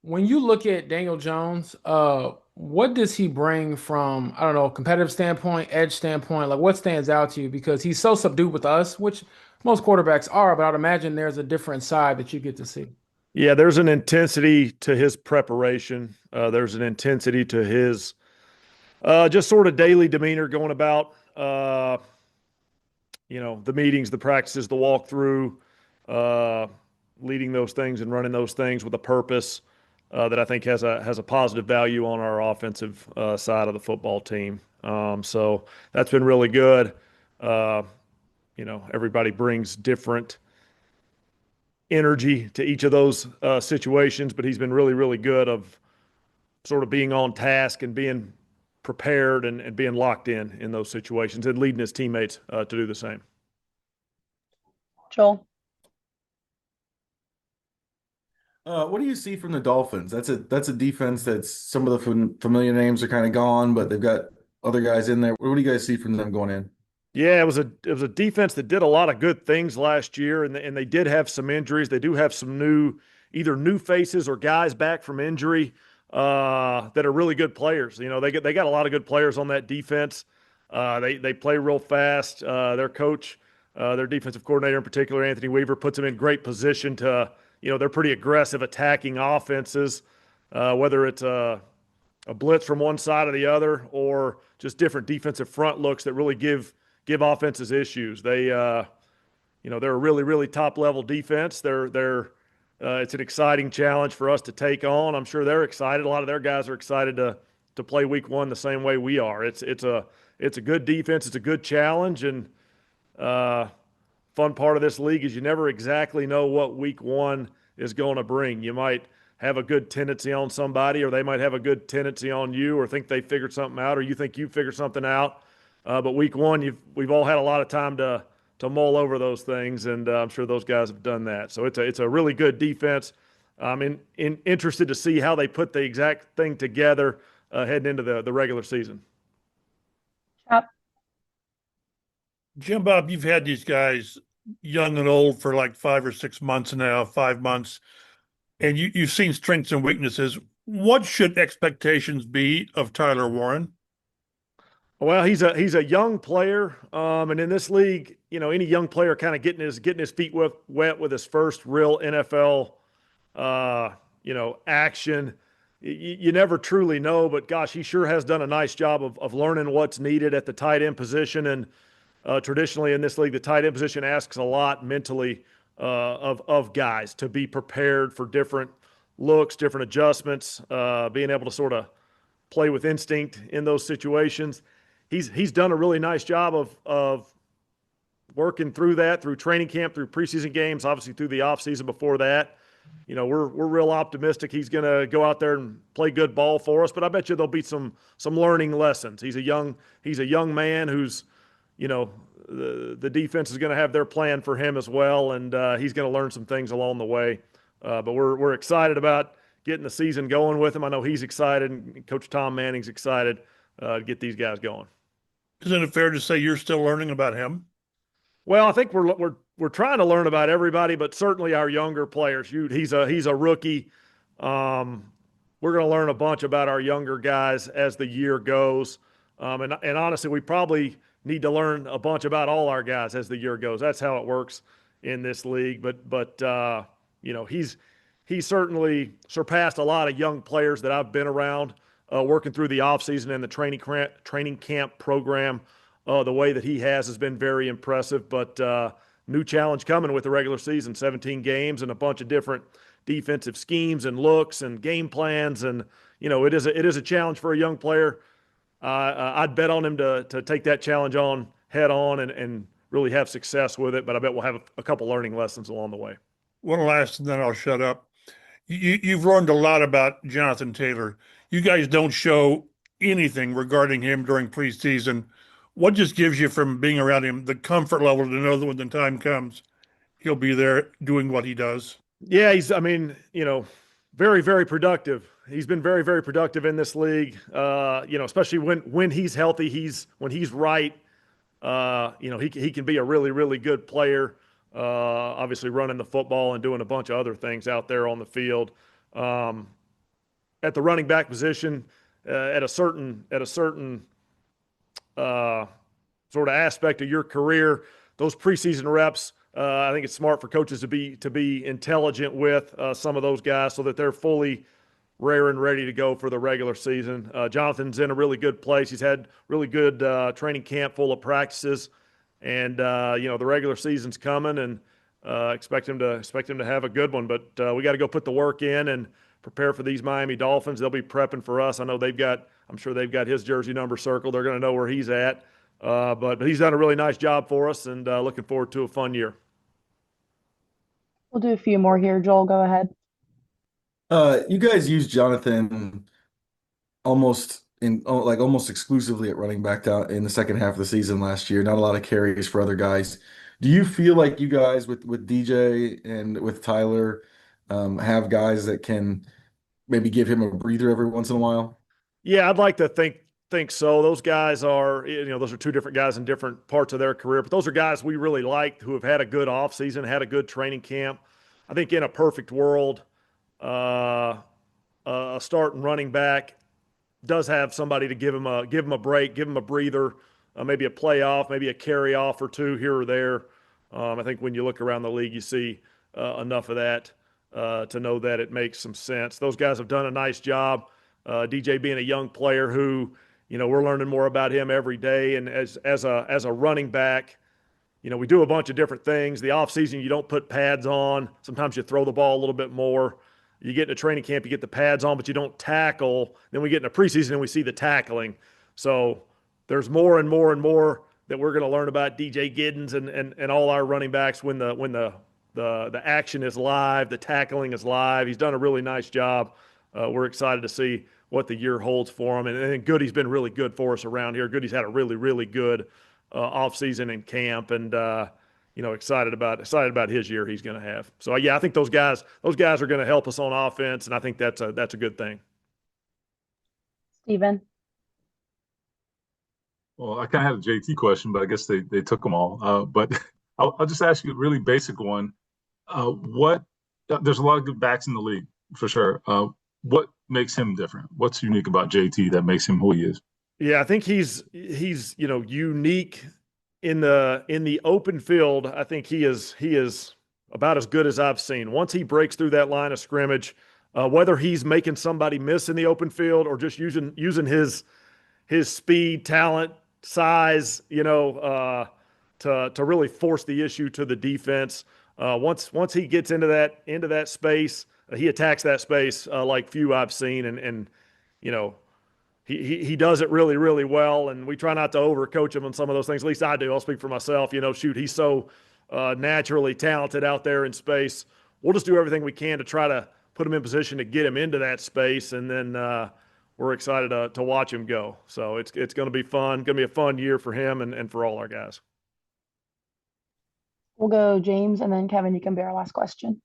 When you look at Daniel Jones, what does he bring from, I don't know, competitive standpoint, edge standpoint? Like what stands out to you? Because he's so subdued with us, which most quarterbacks are, but I'd imagine there's a different side that you get to see. Yeah, there's an intensity to his preparation. There's an intensity to his just sort of daily demeanor going about, the meetings, the practices, the walkthrough, uh, leading those things and running those things with a purpose that I think has a positive value on our offensive side of the football team. So that's been really good. Uh, Everybody brings different energy to each of those situations, but he's been really, really good of sort of being on task and being prepared and being locked in those situations and leading his teammates to do the same. Joel. What do you see from the Dolphins? That's a defense that's some of the familiar names are kind of gone, but they've got other guys in there. What do you guys see from them going in? Yeah, it was a defense that did a lot of good things last year, and they did have some injuries. They do have some either new faces or guys back from injury that are really good players. They got a lot of good players on that defense. They play real fast. Their coach, their defensive coordinator in particular, Anthony Weaver, puts them in great position to. They're pretty aggressive attacking offenses, whether it's a blitz from one side or the other, or just different defensive front looks that really give offenses issues. They're a really, really top level defense. It's an exciting challenge for us to take on. I'm sure they're excited. A lot of their guys are excited to play week one the same way we are. It's a good defense. It's a good challenge, and fun part of this league is you never exactly know what week one is going to bring. You might have a good tendency on somebody, or they might have a good tendency on you, or think they figured something out, or you think you figured something out. But week one, we've all had a lot of time to mull over those things, and I'm sure those guys have done that. So it's a really good defense. I'm interested to see how they put the exact thing together heading into the regular season. Chop. Jim Bob, you've had these guys young and old for like 5 or 6 months now, 5 months, and you've seen strengths and weaknesses. What should expectations be of Tyler Warren? Well, he's a young player, and in this league, any young player kind of getting his feet wet with his first real NFL, action. You never truly know, but gosh, he sure has done a nice job of learning what's needed at the tight end position. And traditionally in this league, the tight end position asks a lot mentally of guys to be prepared for different looks, different adjustments, being able to sort of play with instinct in those situations. He's done a really nice job of working through that through training camp, through preseason games, obviously through the offseason before that. We're real optimistic he's going to go out there and play good ball for us, but I bet you there'll be some learning lessons. He's a young man who's, the defense is going to have their plan for him as well, and he's going to learn some things along the way. But we're excited about getting the season going with him. I know he's excited, and Coach Tom Manning's excited to get these guys going. Isn't it fair to say you're still learning about him? Well, I think we're trying to learn about everybody, but certainly our younger players. He's a rookie. We're going to learn a bunch about our younger guys as the year goes. And honestly, we probably need to learn a bunch about all our guys as the year goes. That's how it works in this league. But he's certainly surpassed a lot of young players that I've been around working through the offseason and the training camp program. The way that he has been very impressive, but new challenge coming with the regular season, 17 games and a bunch of different defensive schemes and looks and game plans. And, it is a challenge for a young player. I'd bet on him to take that challenge on head on and really have success with it. But I bet we'll have a couple learning lessons along the way. One last, and then I'll shut up. You've learned a lot about Jonathan Taylor. You guys don't show anything regarding him during preseason. What just gives you from being around him the comfort level to know that when the time comes, he'll be there doing what he does? Yeah, very, very productive. He's been very, very productive in this league. Especially when he's healthy, when he's right. He can be a really, really good player. Obviously running the football and doing a bunch of other things out there on the field. at the running back position at a certain sort of aspect of your career, those preseason reps, I think it's smart for coaches to be intelligent with some of those guys so that they're fully rare and ready to go for the regular season. Jonathan's in a really good place. He's had really good training camp full of practices, and the regular season's coming, and expect him to have a good one. But we got to go put the work in and prepare for these Miami Dolphins. They'll be prepping for us. I'm sure they've got his jersey number circled. They're going to know where he's at. But he's done a really nice job for us, and looking forward to a fun year. We'll do a few more here. Joel, go ahead. You guys used Jonathan almost exclusively at running back down in the second half of the season last year. Not a lot of carries for other guys. Do you feel like you guys with DJ and with Tyler have guys that can maybe give him a breather every once in a while? Yeah, I'd like to think so. Those guys are, those are two different guys in different parts of their career, but those are guys we really liked who have had a good offseason, had a good training camp. I think in a perfect world, a starting running back does have somebody to give him a break, give him a breather, maybe a playoff, maybe a carry off or two here or there. I think when you look around the league, you see enough of that to know that it makes some sense. Those guys have done a nice job. DJ being a young player who, we're learning more about him every day. And as a running back, we do a bunch of different things. The offseason, you don't put pads on. Sometimes you throw the ball a little bit more. You get in a training camp, you get the pads on, but you don't tackle. Then we get in a preseason and we see the tackling. So there's more and more and more that we're going to learn about DJ Giddens and all our running backs when the action is live, the tackling is live. He's done a really nice job. We're excited to see what the year holds for him. And Goody's been really good for us around here. Goody's had a really, really good offseason and camp, and excited about his year he's going to have. So yeah, I think those guys are going to help us on offense, and I think that's a good thing. Steven. Well, I kind of had a JT question, but I guess they took them all. But I'll just ask you a really basic one. There's a lot of good backs in the league for sure. What makes him different? What's unique about JT that makes him who he is? Yeah, I think he's unique in the open field. I think he is about as good as I've seen. Once he breaks through that line of scrimmage, whether he's making somebody miss in the open field or just using his speed, talent, size, to really force the issue to the defense. Once he gets into that space, he attacks that space like few I've seen, and he does it really, really well. And we try not to overcoach him on some of those things. At least I do. I'll speak for myself. He's so naturally talented out there in space. We'll just do everything we can to try to put him in position to get him into that space, and then we're excited to watch him go. So it's going to be fun. Going to be a fun year for him and for all our guys. We'll go James, and then Kevin, you can be our last question.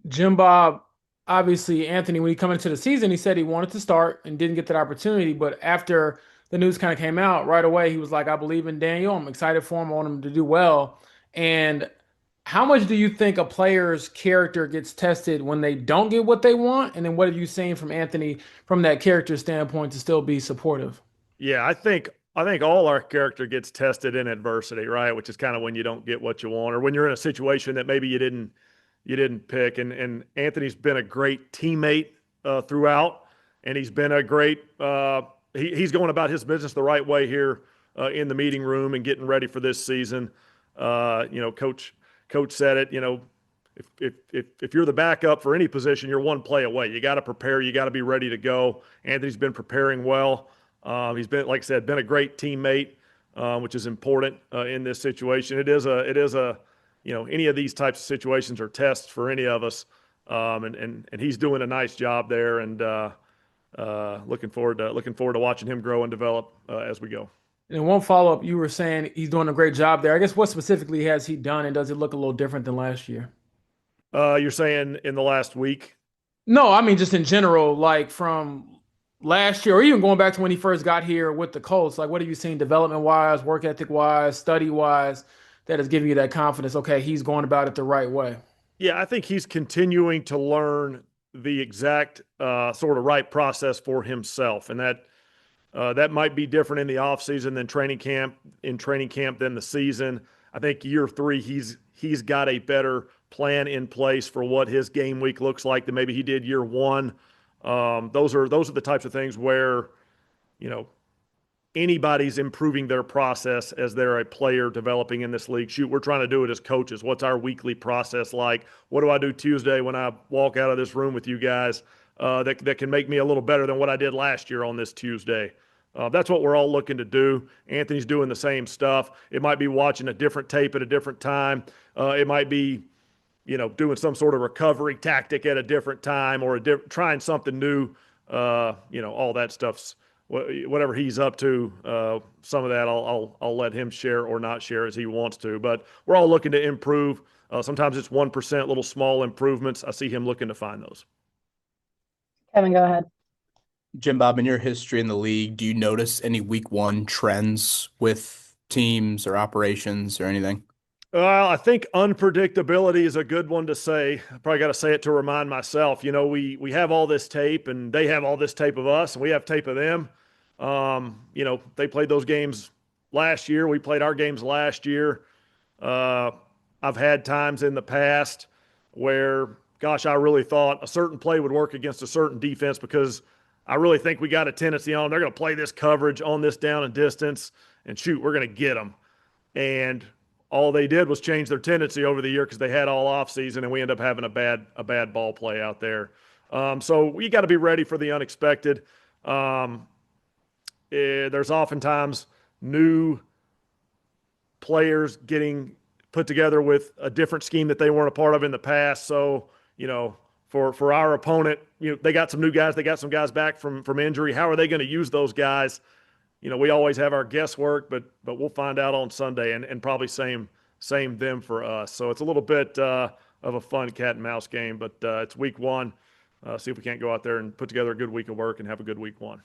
Jim Bob, obviously, Anthony, when he came into the season, he said he wanted to start and didn't get that opportunity. But after the news kind of came out right away, he was like, I believe in Daniel. I'm excited for him. I want him to do well. And how much do you think a player's character gets tested when they don't get what they want? And then what have you seen from Anthony from that character standpoint to still be supportive? Yeah, I think all our character gets tested in adversity, right? Which is kind of when you don't get what you want, or when you're in a situation that maybe you didn't pick. And Anthony's been a great teammate throughout, and he's been a great he's going about his business the right way here in the meeting room and getting ready for this season. Coach said it, if you're the backup for any position, you're one play away. You got to prepare, you got to be ready to go. Anthony's been preparing well. He's been, like I said, been a great teammate, which is important in this situation. It is a any of these types of situations are tests for any of us. And he's doing a nice job there, and looking forward to watching him grow and develop as we go. And one follow-up, you were saying he's doing a great job there. I guess what specifically has he done, and does it look a little different than last year? You're saying in the last week? No, I mean just in general, like from last year or even going back to when he first got here with the Colts. Like what have you seen development-wise, work ethic-wise, study-wise that is giving you that confidence, okay, he's going about it the right way? Yeah, I think he's continuing to learn the exact sort of right process for himself, and that might be different in the offseason than training camp. In training camp than the season. I think year 3 he's got a better plan in place for what his game week looks like than maybe he did year 1. Those are the types of things where, you know, anybody's improving their process as they're a player developing in this league. Shoot, we're trying to do it as coaches. What's our weekly process like? What do I do Tuesday when I walk out of this room with you guys that can make me a little better than what I did last year on this Tuesday? That's what we're all looking to do. Anthony's doing the same stuff. It might be watching a different tape at a different time. It might be, you know, doing some sort of recovery tactic at a different time, or trying something new. You know, all that stuff's whatever he's up to. Some of that I'll let him share or not share as he wants to. But we're all looking to improve. Sometimes it's 1%, little small improvements. I see him looking to find those. Kevin, go ahead. Jim Bob, in your history in the league, do you notice any week 1 trends with teams or operations or anything? Well, I think unpredictability is a good one to say. I probably got to say it to remind myself. You know, we have all this tape, and they have all this tape of us, and we have tape of them. You know, they played those games last year. We played our games last year. I've had times in the past where, gosh, I really thought a certain play would work against a certain defense because I really think we got a tendency on. They're going to play this coverage on this down and distance, and shoot, we're going to get them. And all they did was change their tendency over the year because they had all offseason, and we end up having a bad ball play out there. So we got to be ready for the unexpected. There's oftentimes new players getting put together with a different scheme that they weren't a part of in the past. So, you know, for our opponent, you know, they got some new guys. They got some guys back from injury. How are they going to use those guys? You know, we always have our guesswork, but we'll find out on Sunday, and probably same them for us. So it's a little bit of a fun cat and mouse game, but it's week 1. See if we can't go out there and put together a good week of work and have a good week 1.